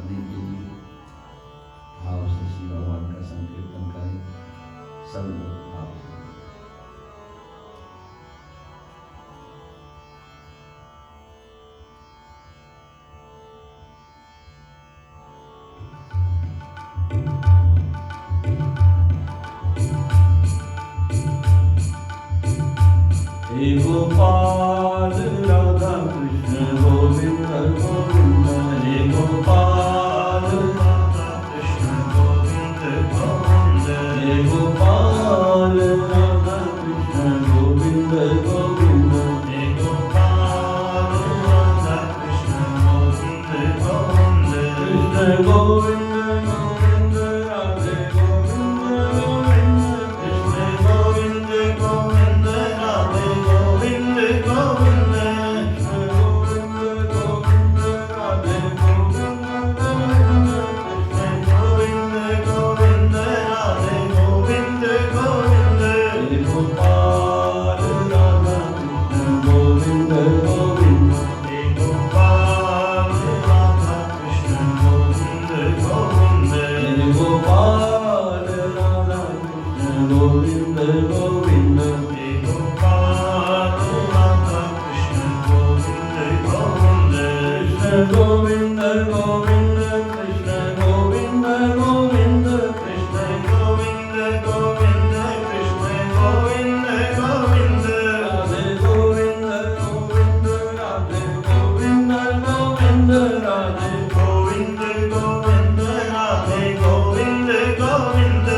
करने के लिए भाव से श्री भगवान का संकीर्तन करें। सब लोग भाव से। हे गोपाल राधा कृष्ण गोविंद गोविंद, हे गोपाल राधा कृष्ण गोविंद गोविंद, हे गोपाल राधा कृष्ण गोविंद गोविंद, हे गोपाल राधा कृष्ण गोविंद गोविंद, कृष्ण गोविंद गोविंद राधे गोविंद गोविंद, कृष्ण गोविंद गोविंद राधे गोविंद गोविंद, कृष्ण गोविंद गोविंद राधे गोविंद गोविंद, कृष्ण गोविंद गोविंद राधे गोविंद गोविंद, हे गोपाल राधा कृष्ण गोविंद गोविंद, हे गोपाल राधा कृष्ण गोविंद गोविंद, हे गोपाल राधा कृष्ण गोविंद गोविंद, हे गोपाल राधा कृष्ण गोविंद गोविंद, कृष्ण गोविंद गोविंद, कृष्ण गोविंद गोविंद, कृष्ण गोविंद गोविंद, कृष्ण गोविंद गोविंद, राधे गोविंद गोविंद, राधे गोविंद गोविंद, राधे गोविंद गोविंद,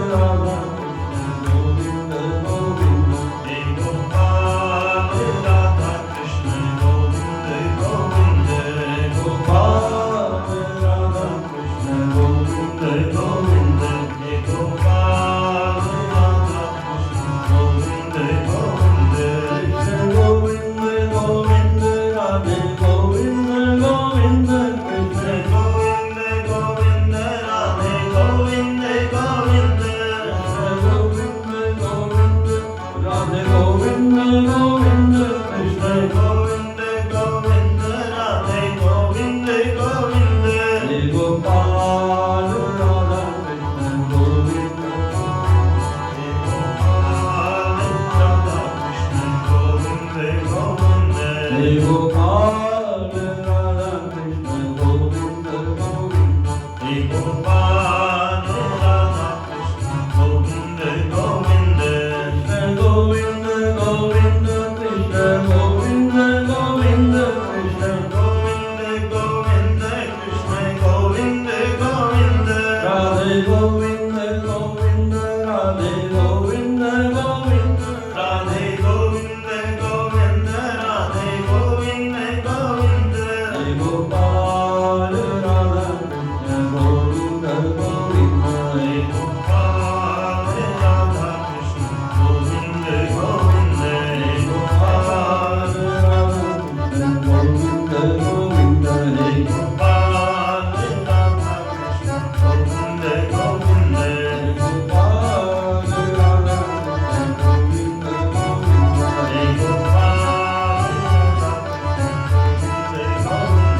राधे गोविंद गोविंद, हे गोपाल राधा कृष्ण गोविंद गोविंद, हे गोपाल राधा कृष्ण गोविंद गोविंद, हे गोपाल राधा कृष्ण गोविंद गोविंद, हे गोपाल राधा कृष्ण गोविंद गोविंद, कृष्ण गोविंद गोविंद, राधे गोविंद गोविंद, कृष्ण गोविंद गोविंद, राधे गोविंद गोविंद, कृष्ण गोविंद गोविंद, राधे गोविंद गोविंद, कृष्ण गोविंद गोविंद, राधे गोविंद गोविंद, हे गोपाल राधा कृष्ण गोविंद, हे गोपाल राधा कृष्ण गोविंद गोविंद, हे गोपाल राधा कृष्ण गोविंद गोविंद, हे गोपाल राधा कृष्ण गोविंद गोविंद, कृष्ण गोविंद गोविंद, कृष्ण गोविंद गोविंद, कृष्ण गोविंद गोविंद, कृष्ण गोविंद गोविंद, राधे गोविंद गोविंद, राधे गोविंद गोविंद, राधे गोविंद गोविंद, राधे गोविंद गोविंद, हे गोपाल राधा कृष्ण गोविंद गोविंद, हे गोपाल राधा कृष्ण गोविंद गोविंद, हे गोपाल राधा कृष्ण गोविंद गोविंद, हे गोपाल राधा कृष्ण गोविंद गोविंद, हे गोपाल राधा कृष्ण गोविंद गोविंद, हे गोपाल राधा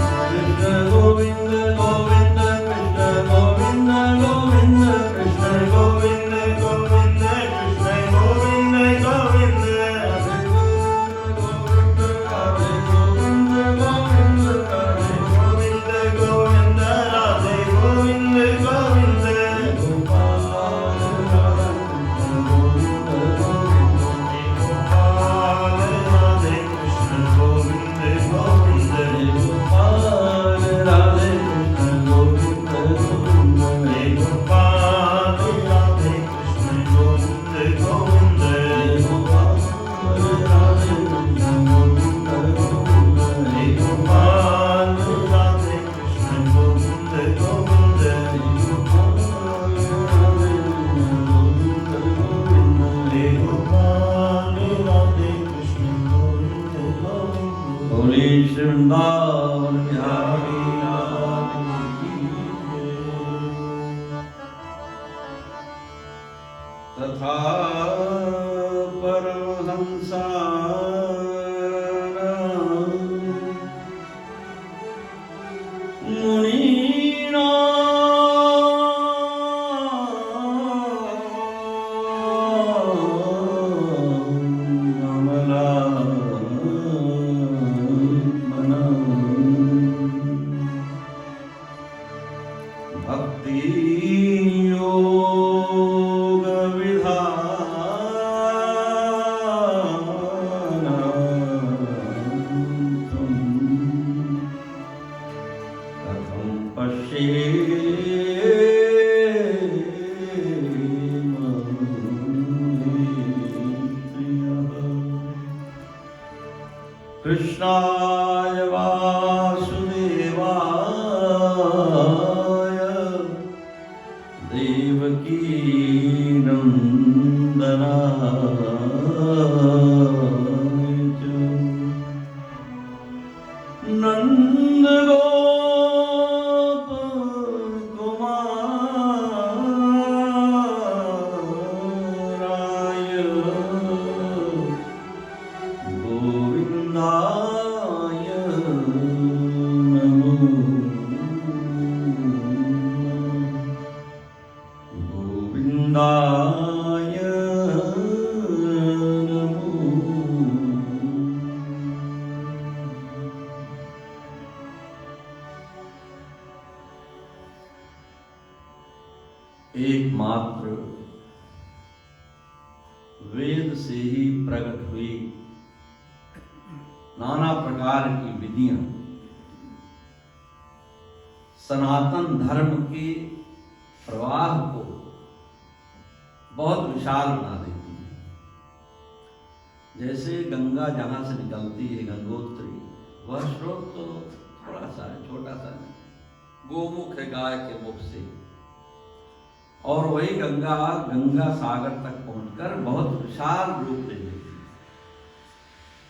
कृष्ण गोविंद गोविंद, कृष्ण गोविंद गोविंद, कृष्ण गोविंद गोविंद, कृष्ण गोविंद गोविंद, राधे गोविंद गोविंद, राधे गोविंद गोविंद, राधे गोविंद गोविंद, हे गोपाल राधा कृष्ण गोविंद गोविंद, हे गोपाल राधे कृष्ण गोविंद गोविंद, हे गोपाल राधे कृष्ण गोविंद गोविंद, हे गोपाल राधे कृष्ण गोविंद गोविंद, हे गोपाल राधे कृष्ण गोविंद गोविंद, हे गोपाल राधे कृष्ण गोविंद गोविंद, हे गोपाल राधे कृष्ण गोविंद गोविंद, हे गोपाल राधे कृष्ण गोविंद गोविंद। बोले श्री वृंदावन बिहारी लाल की जय। तथा परमहंसा कृष्णाय वासुदेवाय देवकी नंदनाय च नंद गोप कुमाराय गोविंदाय नमो गोविंदाय नमो। एकमात्र वेद से ही प्रकट हुई नाना प्रकार की विधियां सनातन धर्म के प्रवाह को बहुत विशाल बना देती है। जैसे गंगा जहां से निकलती है, गंगोत्री, वह स्रोत तो थोड़ा सा है, छोटा सा है, गोमुख है गाय के मुख से, और वही गंगा गंगा सागर तक पहुंचकर बहुत विशाल रूप ले लेती है।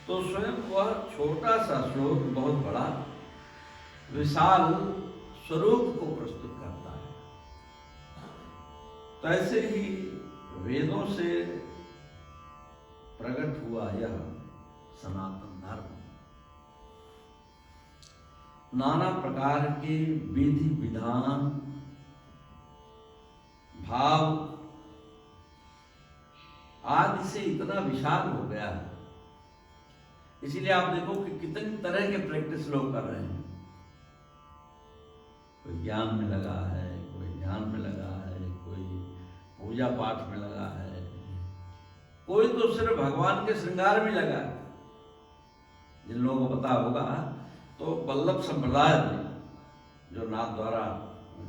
तो स्वयं वह छोटा सा श्लोक बहुत बड़ा विशाल स्वरूप को प्रस्तुत करता है। तो ऐसे ही वेदों से प्रकट हुआ यह सनातन धर्म नाना प्रकार के विधि विधान भाव आदि से इतना विशाल हो गया है। इसीलिए आप देखो कि कितनी तरह के प्रैक्टिस लोग कर रहे हैं। कोई ज्ञान में लगा है, कोई ध्यान में लगा है, कोई पूजा पाठ में लगा है, कोई तो सिर्फ भगवान के श्रृंगार में लगा है। जिन लोगों को पता होगा तो वल्लभ संप्रदाय में जो नाथ द्वारा,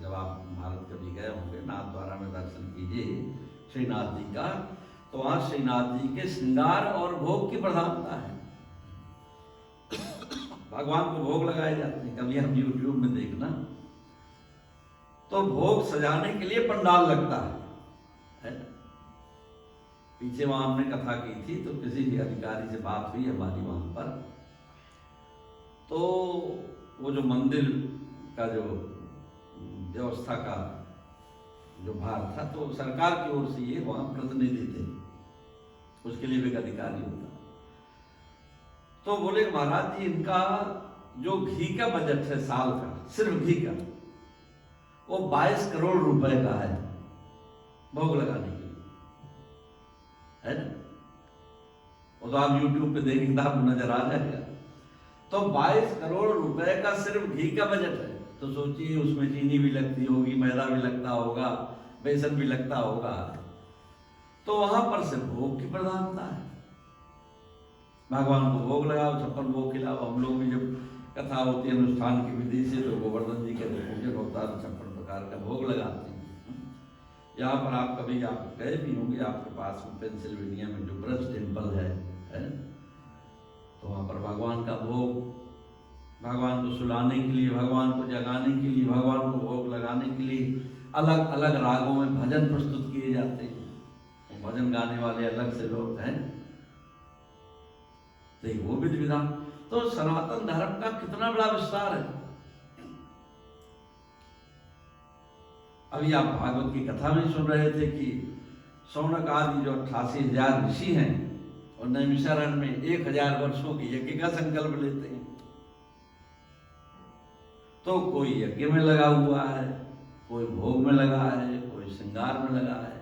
जब आप भारत कभी गए होंगे, नाथ द्वारा में दर्शन कीजिए श्रीनाथ जी का, तो वहां श्रीनाथ जी के श्रृंगार और भोग की प्रधानता है। भगवान को भोग लगाए जाते हैं, कभी हम YouTube में देखना, तो भोग सजाने के लिए पंडाल लगता है। पीछे वहां हमने कथा की थी, तो किसी भी अधिकारी से बात हुई हमारी वहां पर, तो वो जो मंदिर का जो व्यवस्था का जो भार था, तो सरकार की ओर से ये वहां प्रतिनिधि थे, उसके लिए भी एक अधिकारी होता। तो बोले महाराज जी, इनका जो घी का बजट है साल का, सिर्फ घी का, वो 22 करोड़ रुपए का है भोग लगाने के लिए, है ना। वो तो आप YouTube पे देखेंगे आपको नजर आ जाएगा। तो 22 करोड़ रुपए का सिर्फ घी का बजट है। तो सोचिए उसमें चीनी भी लगती होगी, मैदा भी लगता होगा, बेसन भी लगता होगा। तो वहां पर सिर्फ भोग की प्रधानता है। भगवान को भोग लगाओ, 56 भोग खिलाओ। हम लोग भी जब कथा होती है अनुष्ठान की विधि से, तो गोवर्धन जी का पूजन होता है, 56 प्रकार का भोग लगाते हैं। यहाँ पर आप कभी आप गए भी होंगे, आपके पास में पेंसिल्वेनिया में जो ब्रज टेम्पल है, तो वहाँ पर भगवान का भोग, भगवान को सुलाने के लिए, भगवान को जगाने के लिए, भगवान को भोग लगाने के लिए अलग अलग रागों में भजन प्रस्तुत किए जाते हैं। भजन गाने वाले अलग से लोग हैं, तो वो विधि विधान। तो सनातन धर्म का कितना बड़ा विस्तार है। अभी आप भागवत की कथा में सुन रहे थे कि शौनक आदि जो 88,000 ऋषि हैं, और नैमिषारण्य में 1000 वर्षों की यज्ञ का संकल्प लेते हैं। तो कोई यज्ञ में लगा हुआ है, कोई भोग में लगा है, कोई श्रृंगार में लगा है,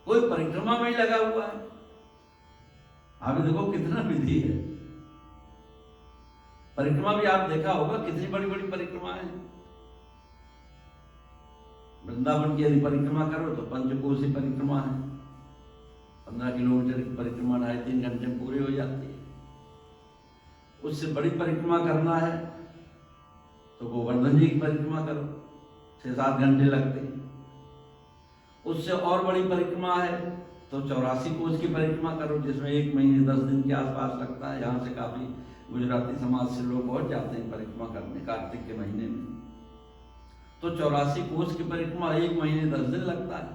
कोई परिक्रमा में ही लगा हुआ है। आप देखो कितना विधि है। परिक्रमा भी आप देखा होगा, कितनी बड़ी बड़ी परिक्रमा है। वृंदावन की यदि परिक्रमा करो तो पंचकोशी परिक्रमा है, 15 किलोमीटर की परिक्रमा 2.5-3 घंटे में पूरी हो जाती है। उससे बड़ी परिक्रमा करना है तो गोवर्धन जी की परिक्रमा करो, 6-7 घंटे लगते हैं। उससे और बड़ी परिक्रमा है तो 84 कोस की परिक्रमा करो, जिसमें 1 महीने 10 दिन के आसपास लगता है। यहाँ से काफी गुजराती समाज से लोग पहुंच जाते हैं परिक्रमा करने कार्तिक के महीने में। तो 84 कोस की परिक्रमा 1 महीने 10 दिन लगता है।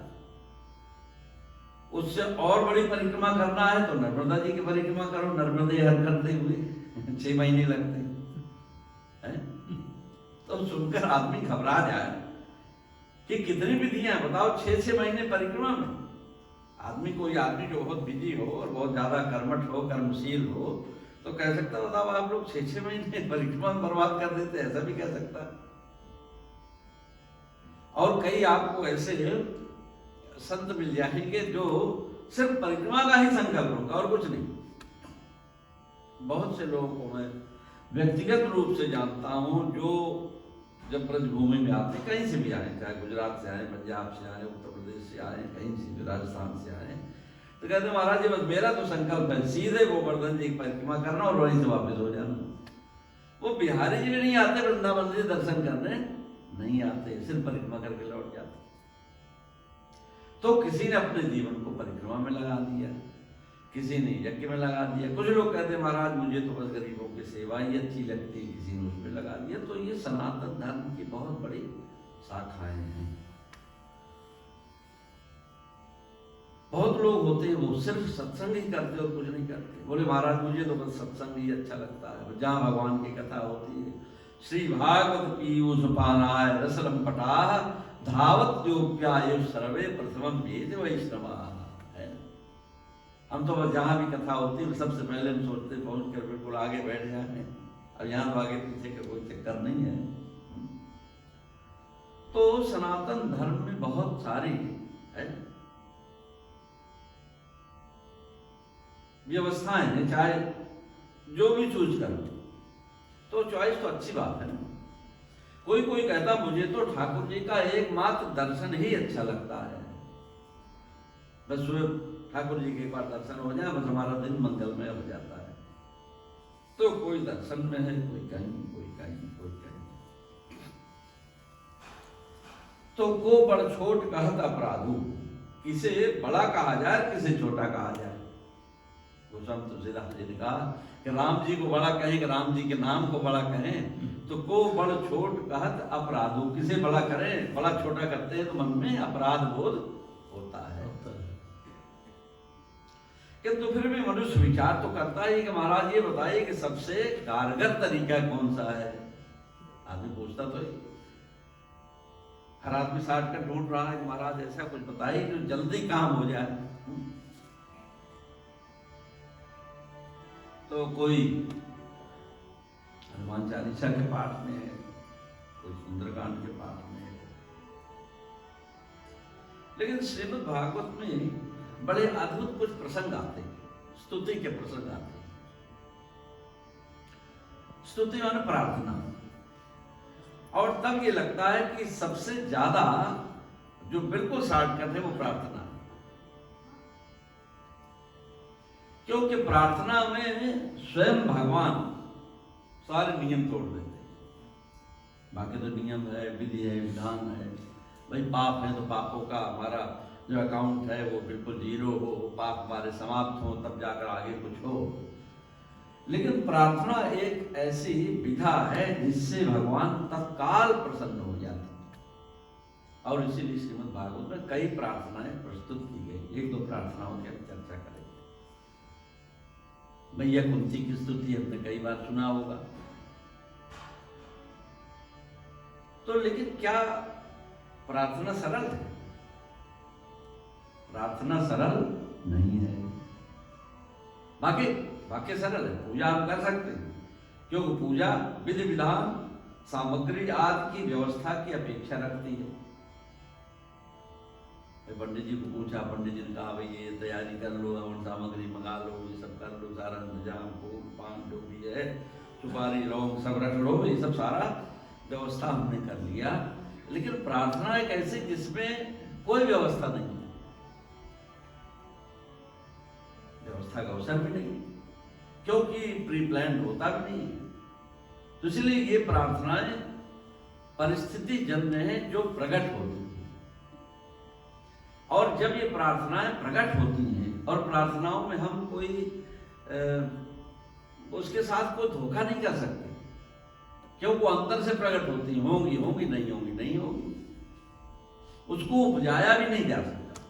उससे और बड़ी परिक्रमा करना है तो नर्मदा जी की परिक्रमा करो, नर्मदे हर करते हुए 6 महीने लगते हैं। तो सुनकर आदमी घबरा जाए कि कितनी विधियां, बताओ 6-6 महीने परिक्रमा में। आदमी, कोई आदमी जो बहुत बिजी हो और बहुत ज्यादा कर्मठ हो, कर्मशील हो, तो कह सकता है बताओ आप लोग 6-6 महीने परिक्रमा में बर्बाद कर देते, ऐसा भी कह सकता है। और कई आपको ऐसे संत मिल जाएंगे जो सिर्फ परिक्रमा का ही संकल्प होगा और कुछ नहीं। बहुत से लोगों को मैं व्यक्तिगत रूप से जानता हूं जो जब ब्रजभूमि में आते, कहीं से भी आए, चाहे गुजरात से आए, पंजाब से आए, उत्तर प्रदेश से आए, कहीं से भी, राजस्थान से आए, तो कहते महाराज जी बस मेरा तो संकल्प है सीधे गोवर्धन जी की परिक्रमा करना और वहीं से वापस हो जाना। वो बिहारी जी भी नहीं आते वृंदावन जी दर्शन करने, नहीं आते, सिर्फ परिक्रमा करके लौट जाते। तो किसी ने अपने जीवन को परिक्रमा में लगा दिया, किसी ने यज्ञ में लगा दिया। कुछ लोग कहते महाराज मुझे तो बस गरीबों की सेवा ही अच्छी लगती है, किसी ने उसमें लगा दिया। तो ये सनातन धर्म की बहुत बड़ी शाखाएं हैं। बहुत लोग होते हैं वो सिर्फ सत्संग ही करते और कुछ नहीं करते। बोले महाराज मुझे तो बस सत्संग ही अच्छा लगता है, जहाँ भगवान की कथा होती है, श्री भागवत पीयूष पानाय रसलम पटाह धावत योप्याय सर्वे प्रथमम वेद वैष्णवा है। हम तो बस जहाँ भी कथा होती है सबसे पहले हम सोचते पहुंच कर बिल्कुल आगे बैठ जाए। अब यहाँ तो आगे पीछे का कोई चक्कर नहीं है। तो सनातन धर्म में बहुत सारी है व्यवस्थाएं हैं, चाहे जो भी चूज करो तो चॉइस तो अच्छी बात है ना। कोई कोई कहता मुझे तो ठाकुर जी का एकमात्र दर्शन ही अच्छा लगता है, बस सुबह ठाकुर जी के एक बार दर्शन हो जाए बस हमारा दिन मंगलमय हो जाता है। तो कोई दर्शन में है, कोई कहीं, कोई कहीं, कोई कहीं। तो को बड़ छोट कहत अपराधु, किसे बड़ा कहा जाए किसे छोटा कहा जाए। गोस्वामी तुलसीदास जी ने कहा कि राम जी को बड़ा कहें कि राम जी के नाम को बड़ा कहें तो को बड़ छोट कहत अपराधु, किसे बड़ा करें, बड़ा छोटा करते हैं तो मन में अपराध बोध होता है। किंतु फिर भी मनुष्य विचार तो करता है कि महाराज ये बताइए कि सबसे कारगर तरीका कौन सा है। आदमी पूछता तो ही, हर आदमी शॉर्टकट ढूंढ रहा है कि महाराज ऐसा कुछ बताइए जो जल्दी काम हो जाए। तो कोई हनुमान चालीसा के पाठ में है, कोई सुंदरकांड के पाठ में है। लेकिन श्रीमद् भागवत में बड़े अद्भुत कुछ प्रसंग आते हैं, स्तुति के प्रसंग आते हैं। स्तुति माने प्रार्थना, और तब ये लगता है कि सबसे ज्यादा जो बिल्कुल शॉर्टकट है वो प्रार्थना है। क्योंकि प्रार्थना में स्वयं भगवान सारे नियम तोड़ देते हैं। बाकी तो नियम है, विधि है, विधान है। भाई पाप है तो पापों का हमारा जो अकाउंट है वो बिल्कुल जीरो हो, पाप हमारे समाप्त हो तब जाकर आगे कुछ हो। लेकिन प्रार्थना एक ऐसी विधा है जिससे भगवान तत्काल प्रसन्न हो जाते हैं। और इसीलिए श्रीमद् भागवत में कई प्रार्थनाएं प्रस्तुत की गई। एक दो प्रार्थनाओं की हम चर्चा करेंगे। मैया कुंती की स्तुति हमने कई बार सुना होगा। तो लेकिन क्या प्रार्थना सरल है? प्रार्थना सरल नहीं है। बाकी सरल है, पूजा आप कर सकते हैं, क्योंकि पूजा विधि विधान सामग्री आदि की व्यवस्था की अपेक्षा रखती है। पंडित जी को पूछा, पंडित जी ने कहा भाई ये तैयारी कर लो, हवन सामग्री मंगा लो, ये सब कर लो, सारा इंतजाम, फूल पान जो भी है, सुपारी लौंग सब रख लो, ये सब सारा व्यवस्था हमने कर लिया। लेकिन प्रार्थना एक ऐसी जिसमें कोई व्यवस्था नहीं है, व्यवस्था का अवसर भी नहीं, क्योंकि प्री प्लान होता भी नहीं है। तो इसलिए ये प्रार्थनाएं परिस्थिति जन्य है जो प्रकट होती है, और जब ये प्रार्थनाएं प्रकट होती हैं और प्रार्थनाओं में हम कोई उसके साथ कोई धोखा नहीं कर सकते, क्यों वो अंतर से प्रकट होती होंगी होंगी नहीं होंगी नहीं होंगी, उसको उपजाया भी नहीं जा सकता।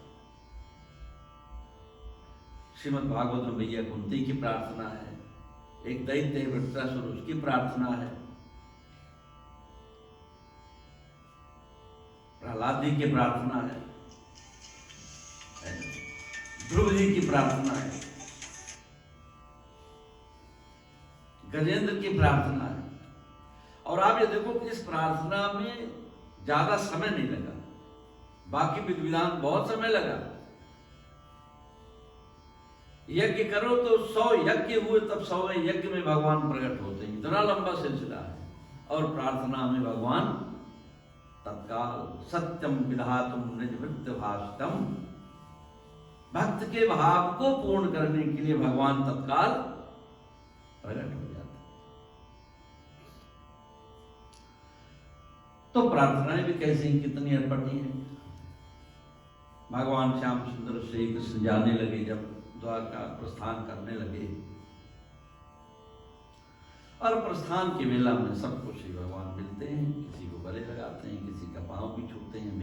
श्रीमद् भागवत में भैया कुंती की प्रार्थना है, एक दैत्य वृत्रासुर उसकी प्रार्थना है, प्रहलाद जी की प्रार्थना है, ध्रुव जी की प्रार्थना है, गजेंद्र की प्रार्थना है। और आप ये देखो कि इस प्रार्थना में ज्यादा समय नहीं लगा, बाकी विधि विधान बहुत समय लगा। यज्ञ करो तो 100 यज्ञ हुए, तब 100वें यज्ञ में भगवान प्रकट होते हैं, इतना लंबा सिलसिला है। और प्रार्थना में भगवान तत्काल सत्यम विधातुम निज भृत्य भाषितम, भक्त के भाव को पूर्ण करने के लिए भगवान तत्काल प्रकट हो जाते हैं। तो प्रार्थनाएं भी कैसी कितनी अटपटी हैं। भगवान श्याम सुंदर श्री कृष्ण जाने लगे, जब द्वारका प्रस्थान करने लगे, और प्रस्थान की वेला में सबको श्री भगवान मिलते हैं, किसी को गले लगाते हैं, किसी का पांव भी छूते हैं।